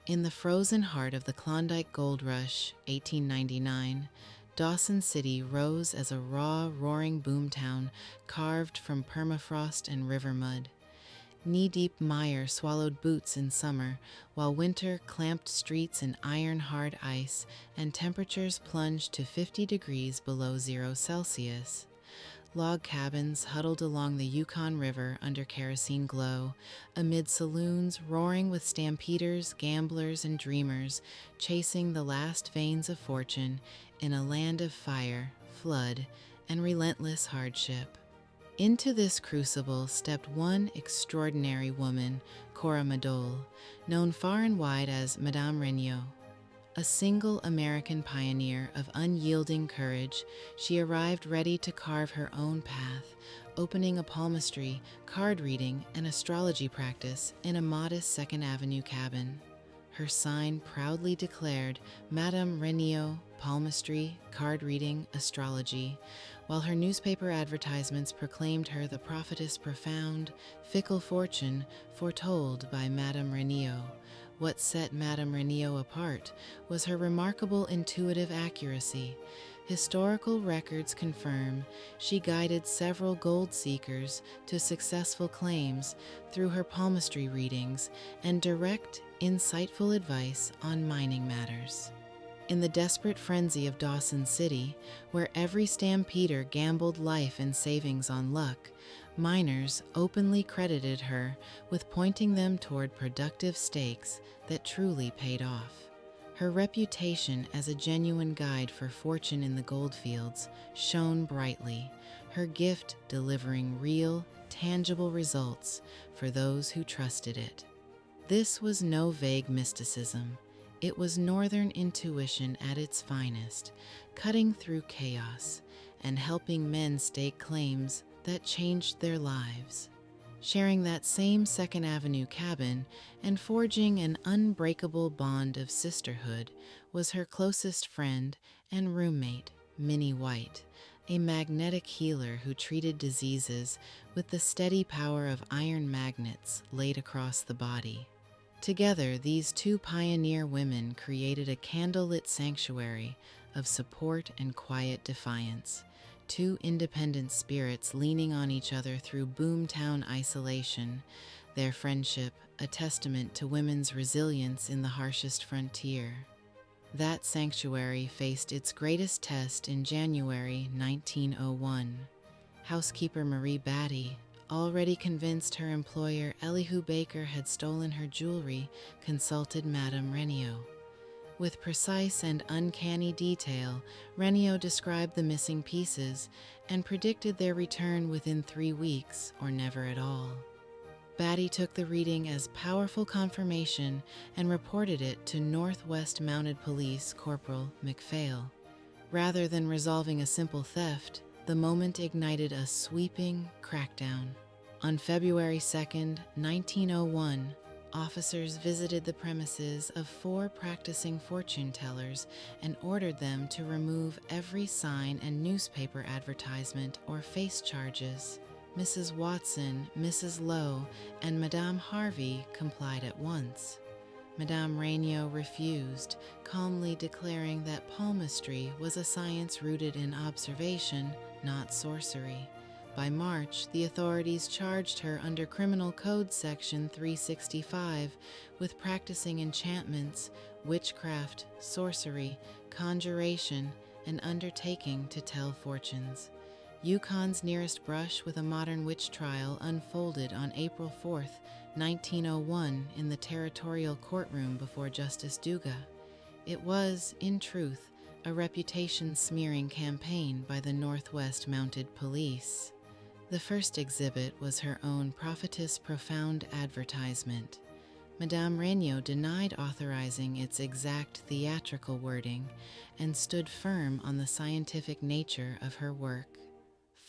In the frozen heart of the Klondike Gold Rush, 1899, Dawson City rose as a raw, roaring boomtown carved from permafrost and river mud. Knee-deep mire swallowed boots in summer, while winter clamped streets in iron-hard ice and temperatures plunged to 50 degrees below 0 Celsius. Log cabins huddled along the Yukon River under kerosene glow, amid saloons roaring with stampeders, gamblers, and dreamers chasing the last veins of fortune in a land of fire, flood, and relentless hardship. Into this crucible stepped one extraordinary woman, Cora Madole, known far and wide as Madame Renio. A single American pioneer of unyielding courage, she arrived ready to carve her own path, opening a palmistry, card reading, and astrology practice in a modest Second Avenue cabin. Her sign proudly declared Madame Renio, palmistry, card reading, astrology, while her newspaper advertisements proclaimed her the prophetess profound, fickle fortune foretold by Madame Renio. What set Madame Renio apart was her remarkable intuitive accuracy. Historical records confirm she guided several gold seekers to successful claims through her palmistry readings and direct, insightful advice on mining matters. In the desperate frenzy of Dawson City, where every stampeder gambled life and savings on luck, miners openly credited her with pointing them toward productive stakes that truly paid off. Her reputation as a genuine guide for fortune in the goldfields shone brightly, her gift delivering real, tangible results for those who trusted it. This was no vague mysticism. It was northern intuition at its finest, cutting through chaos and helping men stake claims that changed their lives. Sharing that same Second Avenue cabin and forging an unbreakable bond of sisterhood was her closest friend and roommate, Minnie White, a magnetic healer who treated diseases with the steady power of iron magnets laid across the body. Together, these two pioneer women created a candlelit sanctuary of support and quiet defiance, two independent spirits leaning on each other through boomtown isolation, their friendship a testament to women's resilience in the harshest frontier. That sanctuary faced its greatest test in January 1901. Housekeeper Marie Batty, already convinced her employer Elihu Baker had stolen her jewelry, consulted Madame Renio. With precise and uncanny detail, Renio described the missing pieces and predicted their return within 3 weeks or never at all. Batty took the reading as powerful confirmation and reported it to Northwest Mounted Police Corporal McPhail. Rather than resolving a simple theft, the moment ignited a sweeping crackdown. On February 2, 1901, officers visited the premises of 4 practicing fortune tellers and ordered them to remove every sign and newspaper advertisement or face charges. Mrs. Watson, Mrs. Lowe, and Madame Harvey complied at once. Madame Renio refused, calmly declaring that palmistry was a science rooted in observation, not sorcery. By March, the authorities charged her under Criminal Code Section 365 with practicing enchantments, witchcraft, sorcery, conjuration, and undertaking to tell fortunes. Yukon's nearest brush with a modern witch trial unfolded on April 4, 1901, in the territorial courtroom before Justice Duga. It was, in truth, a reputation-smearing campaign by the Northwest Mounted Police. The first exhibit was her own Prophetess Profound advertisement. Madame Renio denied authorizing its exact theatrical wording and stood firm on the scientific nature of her work.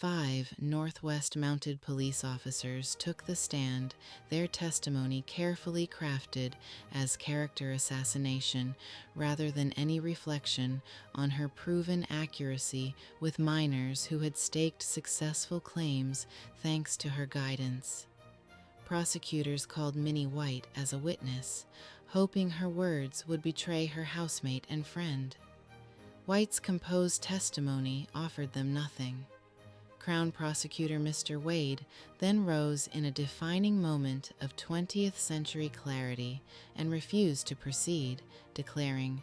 5 Northwest Mounted Police officers took the stand, their testimony carefully crafted as character assassination rather than any reflection on her proven accuracy with miners who had staked successful claims thanks to her guidance. Prosecutors called Minnie White as a witness, hoping her words would betray her housemate and friend. White's composed testimony offered them nothing. Crown Prosecutor Mr. Wade then rose in a defining moment of 20th century clarity and refused to proceed, declaring,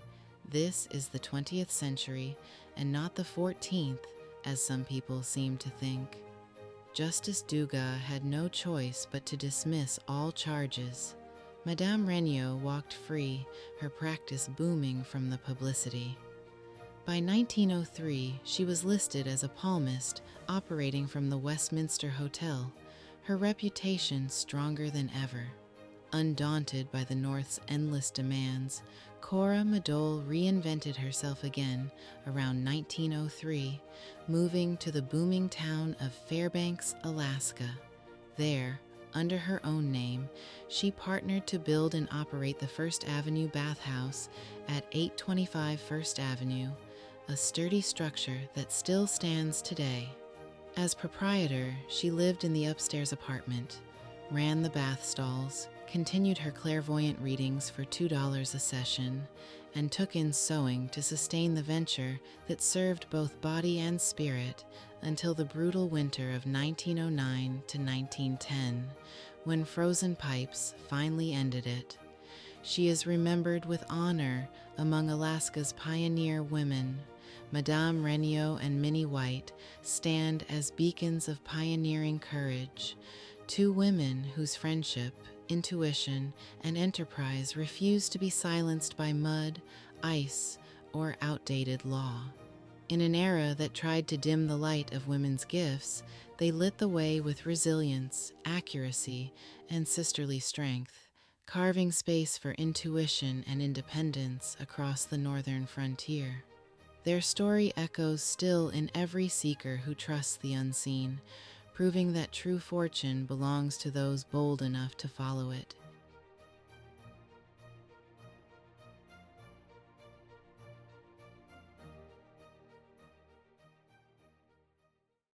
"This is the 20th century and not the 14th, as some people seem to think." Justice Duga had no choice but to dismiss all charges. Madame Renio walked free, her practice booming from the publicity. By 1903, she was listed as a palmist operating from the Westminster Hotel, her reputation stronger than ever. Undaunted by the North's endless demands, Cora Madole reinvented herself again around 1903, moving to the booming town of Fairbanks, Alaska. There, under her own name, she partnered to build and operate the First Avenue bathhouse at 825 First Avenue, a sturdy structure that still stands today. As proprietor, she lived in the upstairs apartment, ran the bath stalls, continued her clairvoyant readings for $2 a session, and took in sewing to sustain the venture that served both body and spirit until the brutal winter of 1909 to 1910, when frozen pipes finally ended it. She is remembered with honor among Alaska's pioneer women. Madame Renio and Minnie White stand as beacons of pioneering courage, two women whose friendship, intuition, and enterprise refuse to be silenced by mud, ice, or outdated law. In an era that tried to dim the light of women's gifts, they lit the way with resilience, accuracy, and sisterly strength, carving space for intuition and independence across the northern frontier. Their story echoes still in every seeker who trusts the unseen, proving that true fortune belongs to those bold enough to follow it.